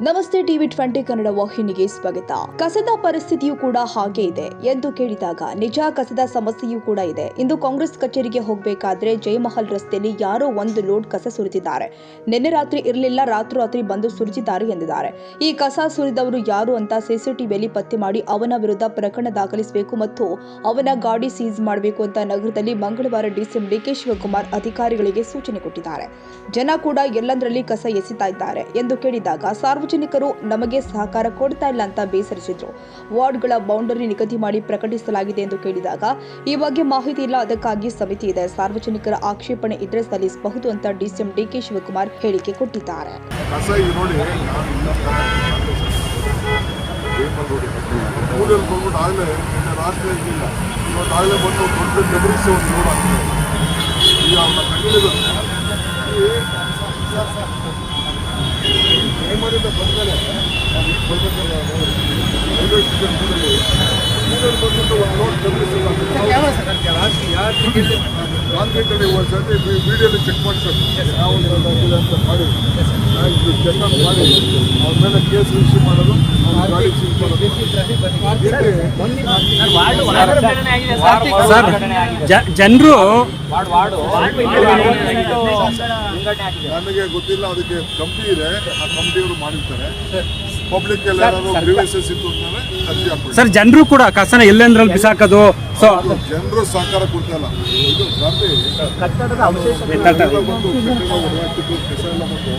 ನಮಸ್ತೆ ಟಿವಿ 20 ಕನ್ನಡ ವಾಹಿನಿಗೆ ಸ್ವಾಗತ. ಕಸದ ಪರಿಸ್ಥಿತಿಯೂ ಕೂಡ ಹಾಗೆ ಇದೆ ಎಂದು ಕೇಳಿದಾಗ ನಿಜ, ಕಸದ ಸಮಸ್ಯೆಯೂ ಕೂಡ ಇದೆ. ಇಂದು ಕಾಂಗ್ರೆಸ್ ಕಚೇರಿಗೆ ಹೋಗಬೇಕಾದ್ರೆ ಜಯಮಹಲ್ ರಸ್ತೆಯಲ್ಲಿ ಯಾರೋ ಒಂದು ಲೋಡ್ ಕಸ ಸುರಿದಿದ್ದಾರೆ. ನಿನ್ನೆ ರಾತ್ರಿ ಇರಲಿಲ್ಲ, ರಾತ್ರಿ ಬಂದು ಸುರಿದಿದ್ದಾರೆ ಎಂದಿದ್ದಾರೆ. ಈ ಕಸ ಸುರಿದವರು ಯಾರು ಅಂತ ಸಿಸಿಟಿವಿಯಲ್ಲಿ ಪತ್ತೆ ಮಾಡಿ ಅವನ ವಿರುದ್ಧ ಪ್ರಕರಣ ದಾಖಲಿಸಬೇಕು ಮತ್ತು ಅವನ ಗಾಡಿ ಸೀಸ್ ಮಾಡಬೇಕು ಅಂತ ನಗರದಲ್ಲಿ ಮಂಗಳವಾರ ಡಿಸಿಎಂ ಡಿಕೆ ಶಿವಕುಮಾರ್ ಅಧಿಕಾರಿಗಳಿಗೆ ಸೂಚನೆ ಕೊಟ್ಟಿದ್ದಾರೆ. ಜನ ಕೂಡ ಎಲ್ಲಂದರಲ್ಲಿ ಕಸ ಎಸಿತಾ ಇದ್ದಾರೆ ಎಂದು ಕೇಳಿದಾಗ ಸಾರ್ವಜನಿಕರು ನಮಗೆ ಸಹಕಾರ ಕೊಡ್ತಾ ಇಲ್ಲ ಅಂತ ಬೇಸರಿಸಿದ್ರು. ವಾರ್ಡ್ಗಳ ಬೌಂಡರಿ ನಿಗದಿ ಮಾಡಿ ಪ್ರಕಟಿಸಲಾಗಿದೆ ಎಂದು ಕೇಳಿದಾಗ ಈ ಬಗ್ಗೆ ಮಾಹಿತಿ ಇಲ್ಲ, ಅದಕ್ಕಾಗಿ ಸಮಿತಿ ಇದೆ, ಸಾರ್ವಜನಿಕರ ಆಕ್ಷೇಪಣೆ ಇದ್ರೆ ಸಲ್ಲಿಸಬಹುದು ಅಂತ ಡಿಸಿಎಂ ಡಿಕೆ ಶಿವಕುಮಾರ್ ಹೇಳಿಕೆ ಕೊಟ್ಟಿದ್ದಾರೆ. ವಿಡಿಯೋಲಿ ಚೆಕ್ ಮಾಡ್ತಾರೆ, ಮಾಡಿ ಅವ್ರ ಮೇಲೆ ಕೇಸ್ ರಿಜಿಸ್ಟರ್ ಮಾಡೋದು, ಗಾಡಿ ಸೀಸ್ ಮಾಡೋದು. ಜನರು ನನಗೆ ಗೊತ್ತಿಲ್ಲ, ಅದಕ್ಕೆ ಕಂಪ್ನಿ ಇದೆ, ಆ ಕಂಪ್ನಿಯವರು ಮಾಡಿರ್ತಾರೆ. ಪಬ್ಲಿಕ್ ಎಲ್ಲ ಗ್ರೀವೆನ್ಸಸ್ ಇತ್ತು ಅಂತಾನೆ ಅರ್ಜಿ ಹಾಕ್ತಾರೆ. ಸರ್, ಜನರು ಕೂಡ ಕಸನ ಎಲ್ಲೆಂದ್ರಲ್ಲಿ ಬಿಸಾಕೋದು, ಸೊ ಜನರು ಸಹಕಾರ ಕೊಡ್ತಲ್ಲ. ಇದು ಬಂದು ಕಸ ಎಲ್ಲ ಬಂದು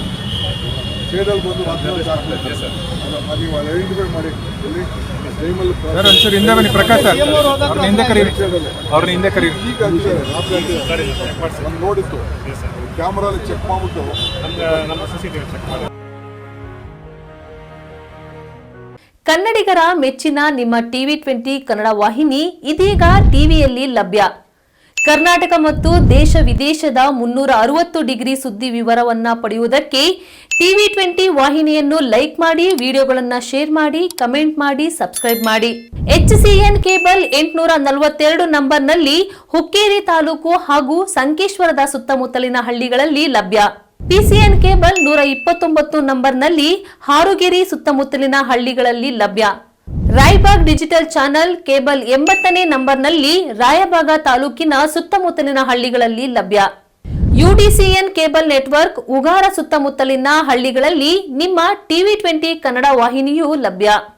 ಶೇಡಲ್ಲಿ ಬಂದು ನೀವು ಐಡೆಂಟಿಫೈ ಮಾಡಿ ಹಿಂದೆ ಬನ್ನಿ ಪ್ರಕಾಶ್ ಸರ್, ಅವ್ರನ್ನ ಹಿಂದೆ ಕರೀರಿ, ಅವ್ರನ್ನ ಹಿಂದೆ ಕರೀರಿ. ಈಗ ನೋಡಿತ್ತು, ಕ್ಯಾಮ್ರಲ್ಲಿ ಚೆಕ್ ಮಾಡ್ಬಿಟ್ಟು ಕನ್ನಡಿಗರ ಮೆಚ್ಚಿನ ನಿಮ್ಮ ಟಿವಿ 20 ಕನ್ನಡ ವಾಹಿನಿ ಇದೀಗ ಟಿವಿಯಲ್ಲಿ ಲಭ್ಯ. ಕರ್ನಾಟಕ ಮತ್ತು ದೇಶ ವಿದೇಶದ 360 ಡಿಗ್ರಿ ಸುದ್ದಿ ವಿವರವನ್ನ ಪಡೆಯುವುದಕ್ಕೆ ಟಿವಿ 20 ವಾಹಿನಿಯನ್ನು ಲೈಕ್ ಮಾಡಿ, ವಿಡಿಯೋಗಳನ್ನು ಶೇರ್ ಮಾಡಿ, ಕಮೆಂಟ್ ಮಾಡಿ, ಸಬ್ಸ್ಕ್ರೈಬ್ ಮಾಡಿ. HCN ಕೇಬಲ್ 842 ನಂಬರ್ನಲ್ಲಿ ಹುಕ್ಕೇರಿ ತಾಲೂಕು ಹಾಗೂ ಸಂಕೇಶ್ವರದ ಸುತ್ತಮುತ್ತಲಿನ ಹಳ್ಳಿಗಳಲ್ಲಿ ಲಭ್ಯ. PCN ಕೇಬಲ್ 129 ನಂಬರ್ನಲ್ಲಿ ಹಾರುಗೆರೆ ಸುತ್ತಮುತ್ತಲಿನ ಹಳ್ಳಿಗಳಲ್ಲಿ ಲಭ್ಯ. ರಾಯಬಾಗ್ ಡಿಜಿಟಲ್ ಚಾನೆಲ್ ಕೇಬಲ್ 80ನೇ ನಂಬರ್ನಲ್ಲಿ ರಾಯಬಾಗ ತಾಲೂಕಿನ ಸುತ್ತಮುತ್ತಲಿನ ಹಳ್ಳಿಗಳಲ್ಲಿ ಲಭ್ಯ. UDCN ಕೇಬಲ್ ನೆಟ್ವರ್ಕ್ ಉಗಾರ ಸುತ್ತಮುತ್ತಲಿನ ಹಳ್ಳಿಗಳಲ್ಲಿ ನಿಮ್ಮ ಟಿವಿ 20 ಕನ್ನಡ ವಾಹಿನಿಯೂ ಲಭ್ಯ.